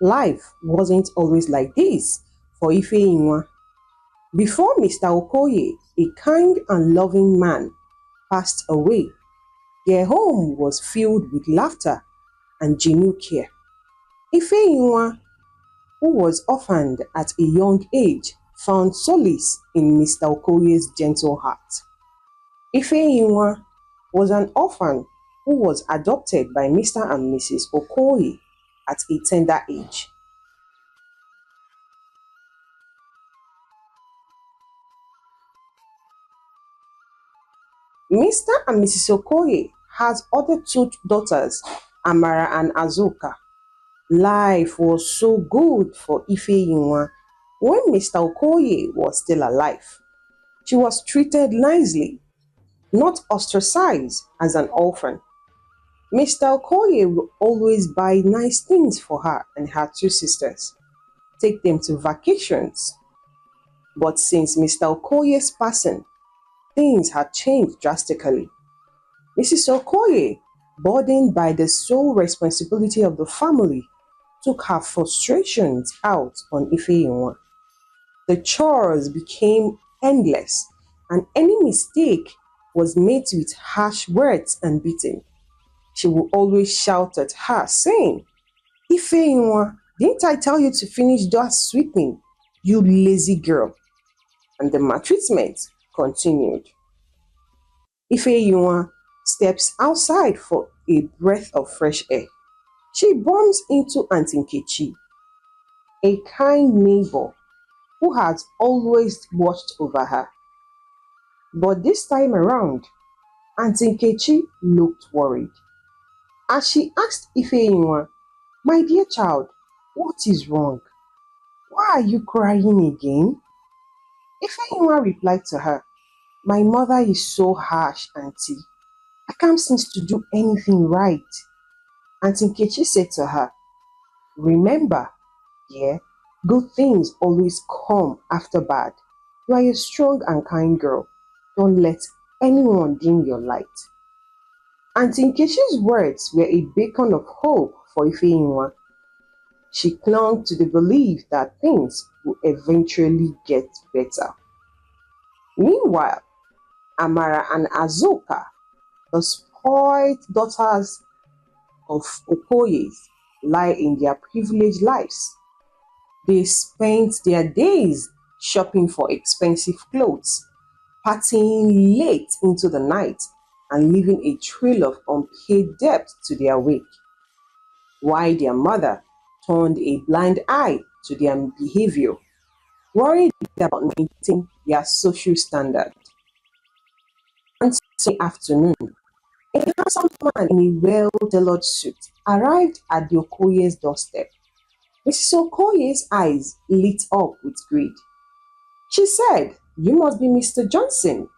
Life wasn't always like this for Ifeyinwa. Before Mr. Okoye, a kind and loving man, passed away, their home was filled with laughter and genuine care. Ifeyinwa, who was orphaned at a young age, found solace in Mr. Okoye's gentle heart. Ifeyinwa was an orphan who was adopted by Mr. and Mrs. Okoye at a tender age. Mr. and Mrs. Okoye has other two daughters, Amara and Azuka. Life was so good for Ifeyinwa when Mr. Okoye was still alive. She was treated nicely, not ostracized as an orphan. Mr. Okoye will always buy nice things for her and her two sisters, take them to vacations. But since Mr. Okoye's passing, things had changed drastically. Mrs. Okoye, burdened by the sole responsibility of the family, took her frustrations out on Ifeyinwa. The chores became endless, and any mistake was met with harsh words and beating. She would always shout at her, saying, Ifeyinwa, didn't I tell you to finish that sweeping, you lazy girl? And the maltreatment continued. Ifeyinwa steps outside for a breath of fresh air. She bumps into Auntie Nkechi, a kind neighbor who has always watched over her. But this time around, Auntie Nkechi looked worried. As she asked Ifeyinwa, my dear child, what is wrong? Why are you crying again? Ifeyinwa replied to her, my mother is so harsh, auntie. I can't seem to do anything right. Auntie Nkechi said to her, remember, dear, good things always come after bad. You are a strong and kind girl. Don't let anyone dim your light. Auntie Nkechi's words were a beacon of hope for Ifeyinwa. She clung to the belief that things would eventually get better. Meanwhile, Amara and Azuka, the spoiled daughters of Okoyes, lie in their privileged lives. They spent their days shopping for expensive clothes, partying late into the night, and leaving a trail of unpaid debt to their wake, while their mother turned a blind eye to their behavior, worried about maintaining their social standard. One Sunday afternoon, a handsome man in a well-tailored suit arrived at the Okoye's doorstep. Mrs. Okoye's eyes lit up with greed. She said, you must be Mr. Johnson.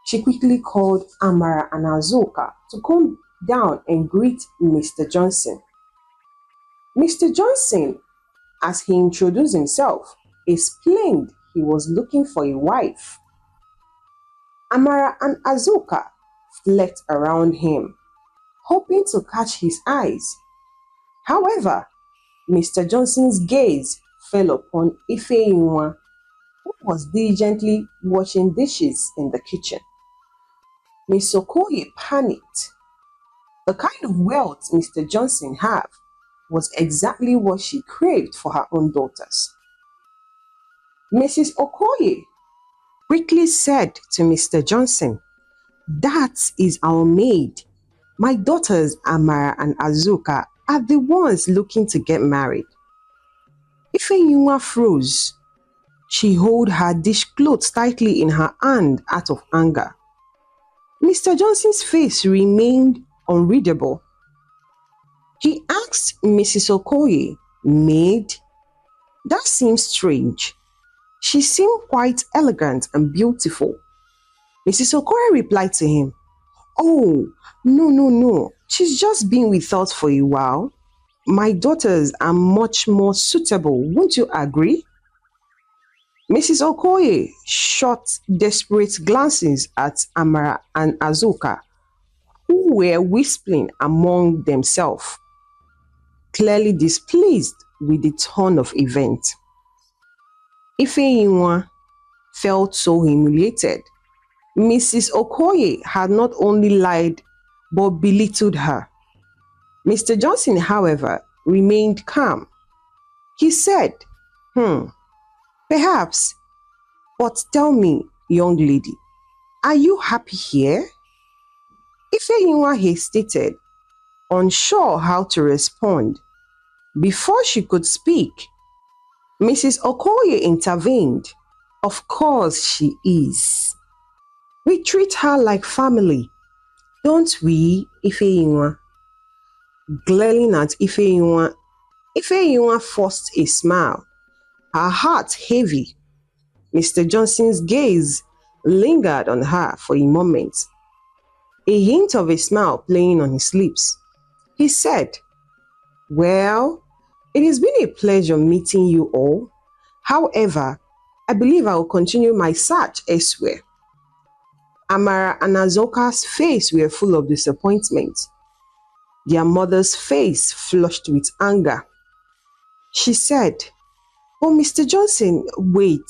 She quickly called Amara and Azuka to come down and greet Mr. Johnson. Mr. Johnson, as he introduced himself, explained he was looking for a wife. Amara and Azuka flirted around him, hoping to catch his eyes. However, Mr. Johnson's gaze fell upon Ifeyinwa, who was diligently washing dishes in the kitchen. Miss Okoye panicked. The kind of wealth Mr. Johnson had was exactly what she craved for her own daughters. Mrs. Okoye quickly said to Mr. Johnson, that is our maid. My daughters Amara and Azuka are the ones looking to get married. Ifeyinwa froze. She held her dishcloth tightly in her hand out of anger. Mr. Johnson's face remained unreadable. He asked Mrs. Okoye, maid? That seems strange. She seemed quite elegant and beautiful. Mrs. Okoye replied to him, oh, no. She's just been with us for a while. My daughters are much more suitable, won't you agree? Mrs. Okoye shot desperate glances at Amara and Azuka, who were whispering among themselves. clearly displeased with the turn of events. Ifeyinwa felt so humiliated. Mrs. Okoye had not only lied but belittled her. Mr. Johnson, however, remained calm. He said, perhaps, but tell me, young lady, are you happy here? Ifeyinwa hesitated, unsure how to respond. Before she could speak, Mrs. Okoye intervened. Of course she is. We treat her like family, don't we, Ifeyinwa? Glaring at Ifeyinwa, Ifeyinwa forced a smile, her heart heavy. Mr. Johnson's gaze lingered on her for a moment, a hint of a smile playing on his lips. He said, well, it has been a pleasure meeting you all. However, I believe I will continue my search elsewhere. Amara and Azoka's face were full of disappointment. Their mother's face flushed with anger. She said, oh, Mr. Johnson, wait.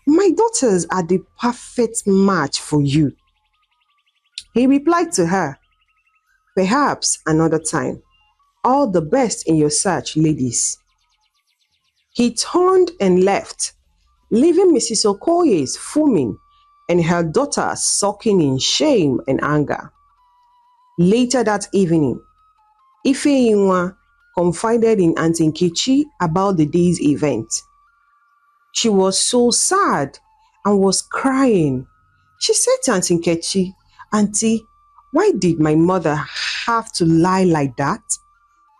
My daughters are the perfect match for you. He replied to her, perhaps another time. All the best in your search, ladies. He turned and left, leaving Mrs. Okoye fuming and her daughter sulking in shame and anger. Later that evening, Ifeyinwa confided in Aunty Nkechi about the day's event. She was so sad and was crying. She said to Aunty Nkechi, Auntie, why did my mother have to lie like that?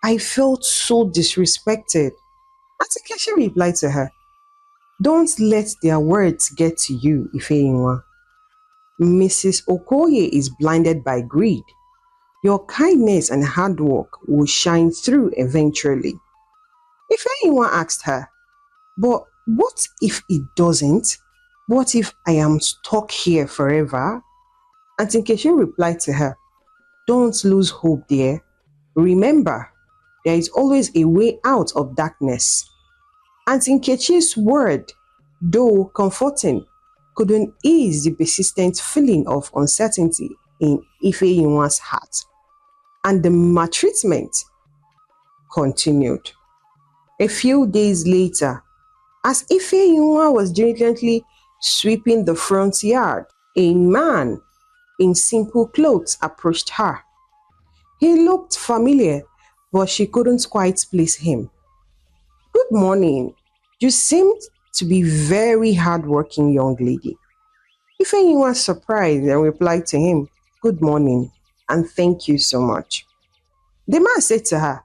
I felt so disrespected. Aunty Nkechi replied to her, don't let their words get to you, Ifeyinwa. Mrs. Okoye is blinded by greed. Your kindness and hard work will shine through eventually. Ifeyinwa asked her, but what if it doesn't? What if I am stuck here forever? Aunty Nkechi replied to her, don't lose hope, dear. Remember, there is always a way out of darkness. Aunty Nkechi's word, though comforting, couldn't ease the persistent feeling of uncertainty in Ifeyinwa's heart. And the maltreatment continued. A few days later, as Ifeyinwa was diligently sweeping the front yard, a man in simple clothes approached her. He looked familiar, but she couldn't quite place him. Good morning. You seemed to be very hardworking young lady. Ifeyinwa was surprised and replied to him, good morning, and thank you so much. The man said to her,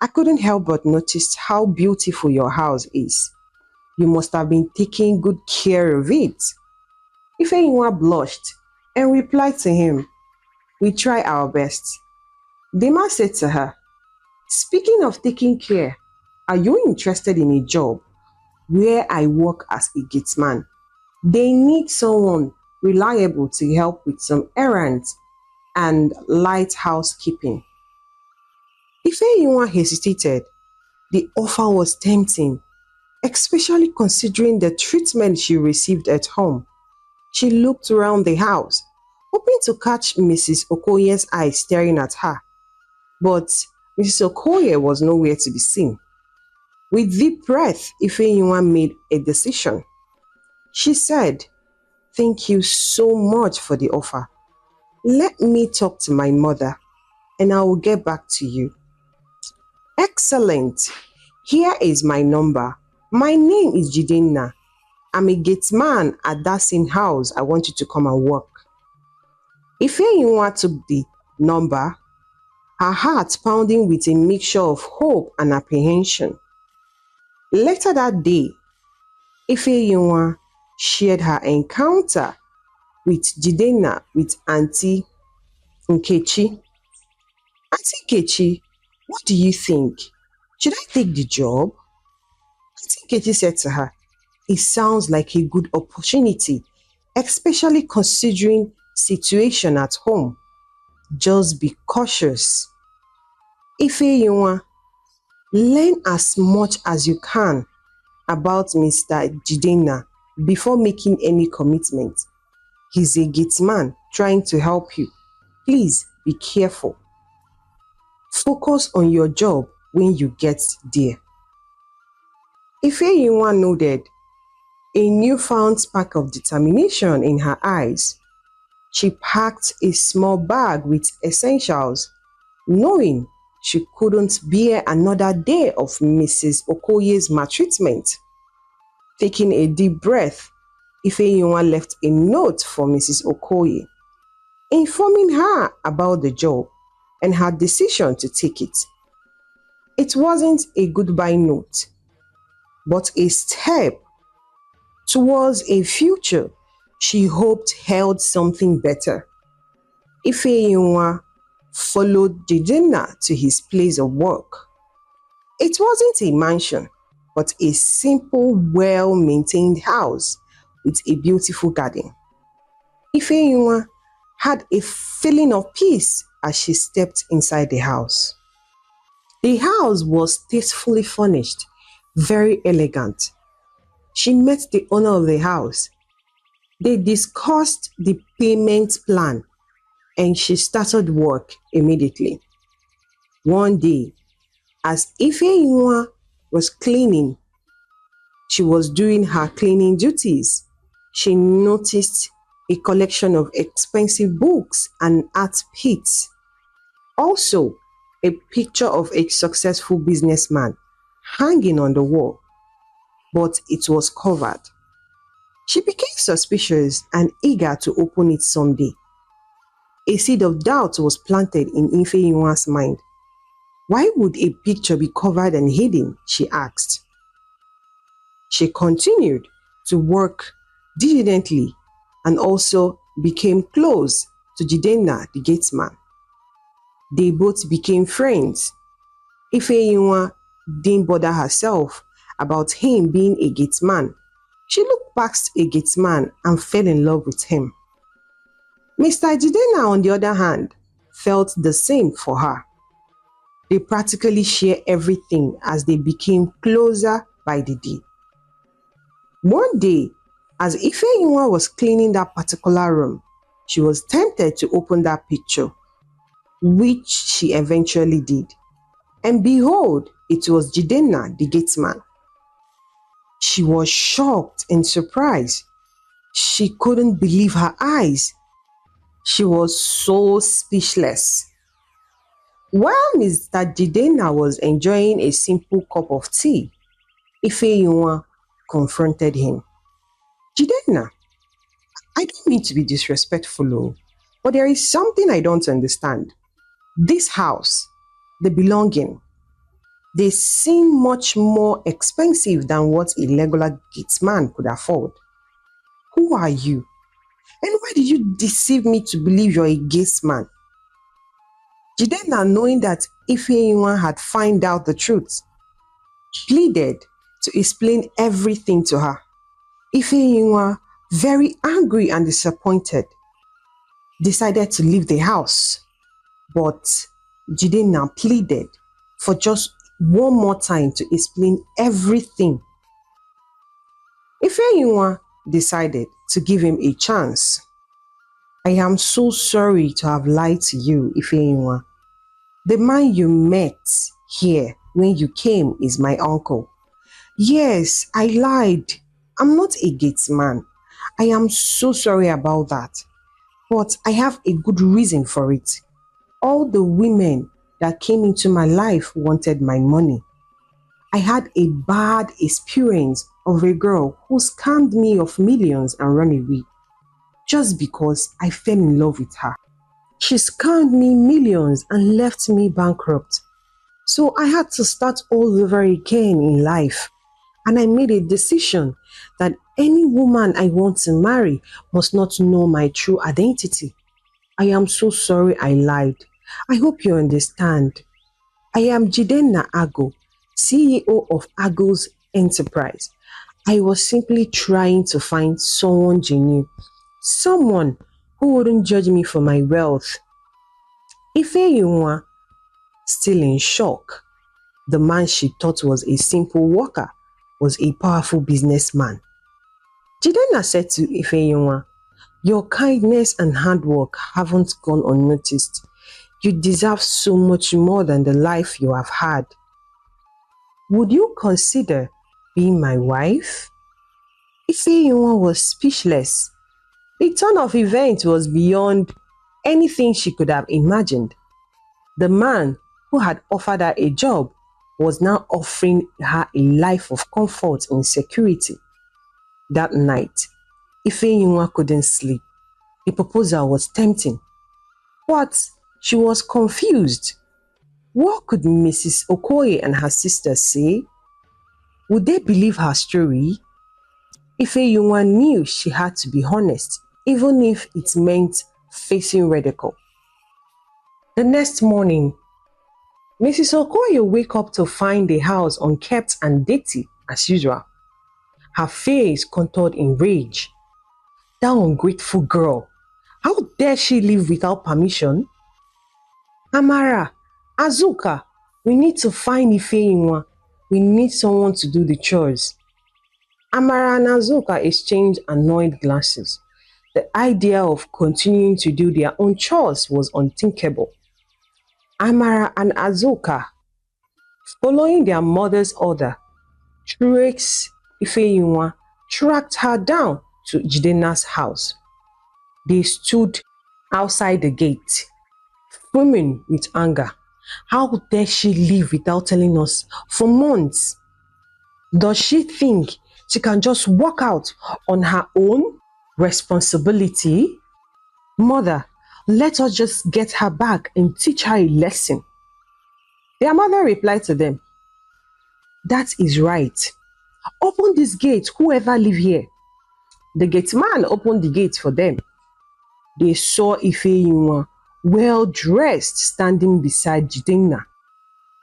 I couldn't help but notice how beautiful your house is. You must have been taking good care of it. Ifeyinwa blushed and replied to him, we try our best. The man said to her, speaking of taking care, are you interested in a job where I work as a gateman? They need someone reliable to help with some errands and light housekeeping. Ifeyinwa hesitated. The offer was tempting, especially considering the treatment she received at home. She looked around the house, hoping to catch Mrs. Okoye's eye staring at her. But Mrs. Okoye was nowhere to be seen. With deep breath, Ifeyinwa made a decision. She said, thank you so much for the offer. Let me talk to my mother and I will get back to you. Excellent. Here is my number. My name is Jidenna. I'm a gateman at that same house I want you to come and work. Ifeyinwa took the number, her heart pounding with a mixture of hope and apprehension. Later that day, Ifeyinwa shared her encounter with Jidenna with Aunty Nkechi. Aunty Nkechi, what do you think? Should I take the job? Aunty Nkechi said to her, it sounds like a good opportunity, especially considering situation at home. Just be cautious. Ifeyinwa Learn as much as you can about Mr. Jidenna before making any commitment. He's a gate man trying to help you. Please be careful. Focus on your job when you get there. Ifeyinwa nodded, a newfound spark of determination in her eyes. She packed a small bag with essentials, knowing she couldn't bear another day of Mrs. Okoye's maltreatment. Taking a deep breath, Ifeyinwa left a note for Mrs. Okoye, informing her about the job and her decision to take it. It wasn't a goodbye note, but a step towards a future she hoped held something better. Ifeyinwa followed Jidenna to his place of work. It wasn't a mansion, but a simple, well-maintained house with a beautiful garden. Ifeyinwa had a feeling of peace as she stepped inside the house. The house was tastefully furnished, very elegant. She met the owner of the house. They discussed the payment plan and she started work immediately. One day, as Ifeyinwa was cleaning, she was doing her cleaning duties. She noticed a collection of expensive books and art pieces. Also, a picture of a successful businessman hanging on the wall, but it was covered. She became suspicious and eager to open it someday. A seed of doubt was planted in Ifeyinwa's mind. Why would a picture be covered and hidden? She asked. She continued to work diligently and also became close to Jidenna the gateman. They both became friends. Ifeyinwa didn't bother herself about him being a gateman. She looked past a gateman and fell in love with him. Mr. Jidenna, on the other hand, felt the same for her. They practically shared everything as they became closer by the day. One day, as Ifeyinwa was cleaning that particular room, she was tempted to open that picture, which she eventually did. And behold, it was Jidenna the gateman. She was shocked and surprised. She couldn't believe her eyes. She was so speechless. While Mr. Jidenna was enjoying a simple cup of tea, Ifeyinwa confronted him. Jidenna, I don't mean to be disrespectful, but there is something I don't understand. This house, the belonging, they seem much more expensive than what a regular gateman could afford. Who are you? And why did you deceive me to believe you're a gateman? Jidenna, knowing that Ifeyinwa had found out the truth, pleaded to explain everything to her. Ifeyinwa, very angry and disappointed, decided to leave the house. But Jidenna pleaded for just one more time to explain everything. Ifeyinwa decided to give him a chance. I am so sorry to have lied to you, Ifeyinwa. The man you met here when you came is my uncle. Yes, I lied. I'm not a gateman. I am so sorry about that. But I have a good reason for it. All the women that came into my life wanted my money. I had a bad experience of a girl who scammed me of millions and ran away just because I fell in love with her. She scammed me millions and left me bankrupt. So I had to start all over again in life. And I made a decision that any woman I want to marry must not know my true identity. I am so sorry I lied. I hope you understand. I am Jidenna Ago, CEO of Ago's Enterprise. I was simply trying to find someone genuine, someone who wouldn't judge me for my wealth. Ifeyinwa, still in shock, The man she thought was a simple worker was a powerful businessman. Jidenna said to Ifeyinwa, "Your kindness and hard work haven't gone unnoticed. You deserve so much more than the life you have had. Would you consider being my wife?" Ifeyinwa was speechless. The turn of events was beyond anything she could have imagined. The man who had offered her a job was now offering her a life of comfort and security. That night, Ifeyinwa couldn't sleep. The proposal was tempting, but she was confused. What could Mrs. Okoye and her sister say? Would they believe her story? Ifeyinwa knew she had to be honest, even if it meant facing ridicule. The next morning, Mrs. Okoye woke up to find the house unkempt and dirty as usual. Her face contoured in rage. That ungrateful girl! How dare she live without permission? Amara, Azuka, we need to find Ifeyinwa. We need someone to do the chores. Amara and Azuka exchanged annoyed glances. The idea of continuing to do their own chores was unthinkable. Amara and Azuka, following their mother's order, Truex Ifeyinwa tracked her down to Jidenna's house. They stood outside the gate, fuming with anger. How dare she live without telling us for months? Does she think she can just walk out on her own responsibility? Mother, let us just get her back and teach her a lesson. Their mother replied to them, "That is right. Open this gate, whoever live here." The gate man opened the gate for them. They saw Ifeyinwa, well dressed, standing beside Jidenna.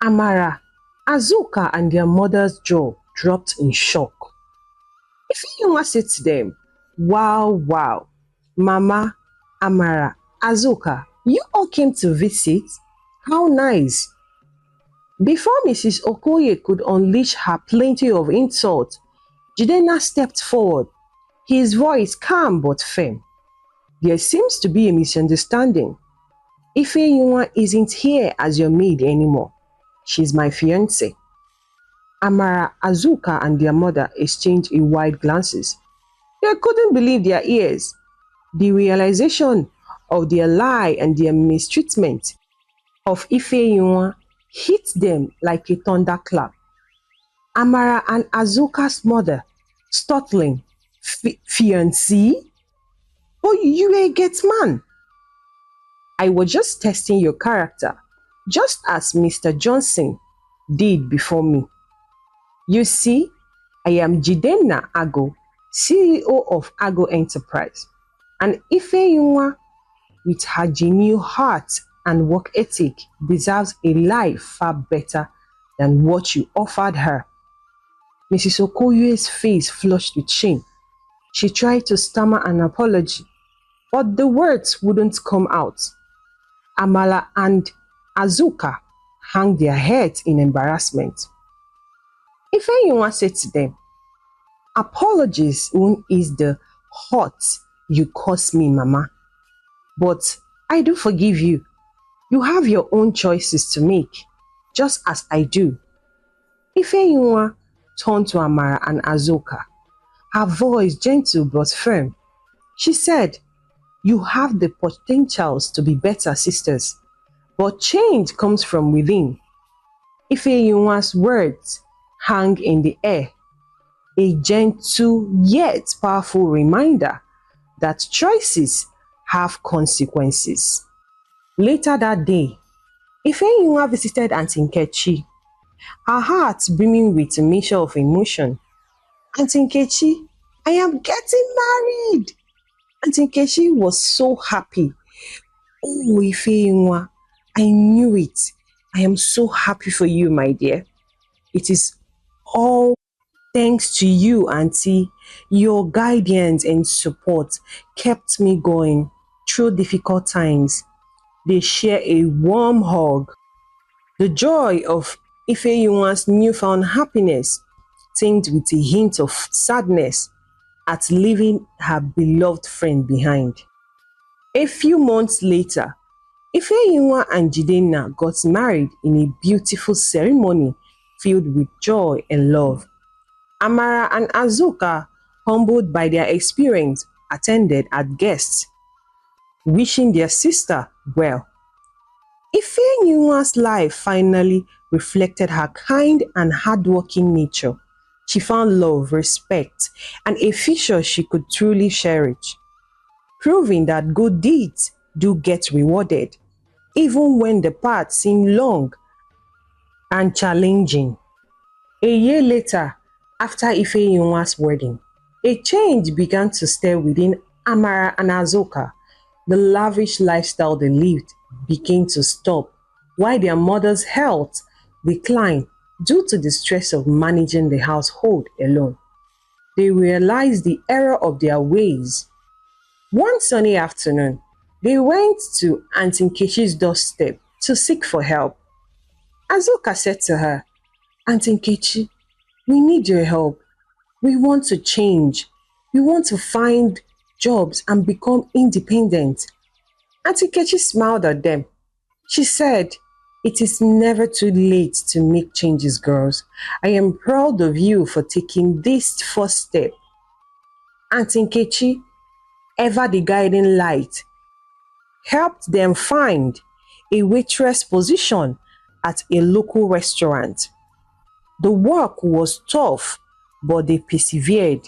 Amara, Azuka and their mother's jaw dropped in shock. Ifeyinwa said to them, "Wow, wow, Mama, Amara, Azuka, you all came to visit? How nice." Before Mrs. Okoye could unleash her plenty of insults, Jidenna stepped forward, his voice calm but firm. "There seems to be a misunderstanding. Ifeyinwa isn't here as your maid anymore. She's my fiancée." Amara, Azuka and their mother exchanged wide glances. They couldn't believe their ears. The realization of their lie and their mistreatment of Ifeyinwa hit them like a thunderclap. Amara and Azuka's mother, startling, "Fiancé? Oh, you a gate man?" "I was just testing your character, just as Mr. Johnson did before me. You see, I am Jidenna Ago, CEO of Ago Enterprise, and Ifeyinwa, with her genuine heart and work ethic, deserves a life far better than what you offered her." Mrs. Okoye's face flushed with shame. She tried to stammer an apology, but the words wouldn't come out. Amala and Azuka hung their heads in embarrassment. Ifeyinwa said to them, "Apologies won't ease the hurt you caused me, Mama. But I do forgive you. You have your own choices to make, just as I do." Ifeyinwa turned to Amara and Azuka, her voice gentle but firm. She said, "You have the potentials to be better sisters, but change comes from within." Ifeyinwa's words hung in the air, a gentle yet powerful reminder that choices have consequences. Later that day, Ifeyinwa visited Aunty Nkechi, her heart brimming with a mixture of emotion. "Aunty Nkechi, I am getting married." Aunty Nkechi was so happy. "Oh, Ifeyinwa, I knew it. I am so happy for you, my dear. It is all thanks to you, Auntie. Your guidance and support kept me going through difficult times." They share a warm hug. The joy of Ifeyinwa's newfound happiness tinged with a hint of sadness at leaving her beloved friend behind. A few months later, Ifeyinwa and Jidenna got married in a beautiful ceremony filled with joy and love. Amara and Azuka, humbled by their experience, attended as guests, wishing their sister well. Ifeyinwa's life finally reflected her kind and hardworking nature. She found love, respect, and a future she could truly cherish, proving that good deeds do get rewarded, even when the path seemed long and challenging. A year later, after Ifeyinwa's wedding, a change began to stir within Amara and Azuka. The lavish lifestyle they lived began to stop, while their mother's health declined due to the stress of managing the household alone. They realized the error of their ways. One sunny afternoon, they went to Aunty Nkechi's doorstep to seek for help. Azuka said to her, "Aunty Nkechi, we need your help. We want to change. We want to find jobs and become independent." Aunty Nkechi smiled at them. She said, "It is never too late to make changes, girls. I am proud of you for taking this first step." Aunty Nkechi, ever the guiding light, helped them find a waitress position at a local restaurant. The work was tough, but they persevered,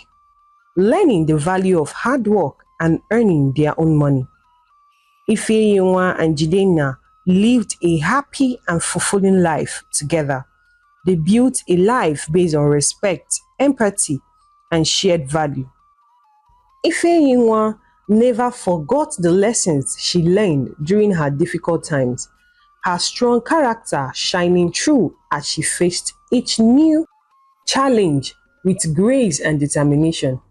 learning the value of hard work and earning their own money. Ifeyinwa and Jidenna lived a happy and fulfilling life together. They built a life based on respect, empathy, and shared value. Ifeyinwa never forgot the lessons she learned during her difficult times, her strong character shining through as she faced each new challenge with grace and determination.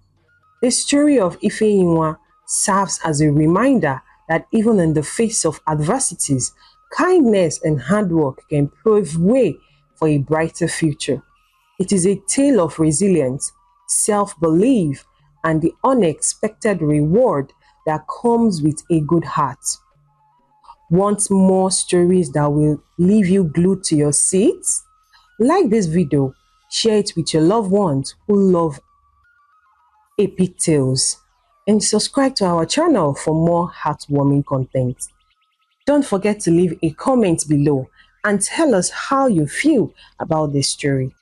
The story of Ifeyinwa serves as a reminder that even in the face of adversities, kindness and hard work can pave way for a brighter future. It is a tale of resilience, self-belief, and the unexpected reward that comes with a good heart. Want more stories that will leave you glued to your seats? Like this video, share it with your loved ones who love epic tales, and subscribe to our channel for more heartwarming content. Don't forget to leave a comment below and tell us how you feel about this story.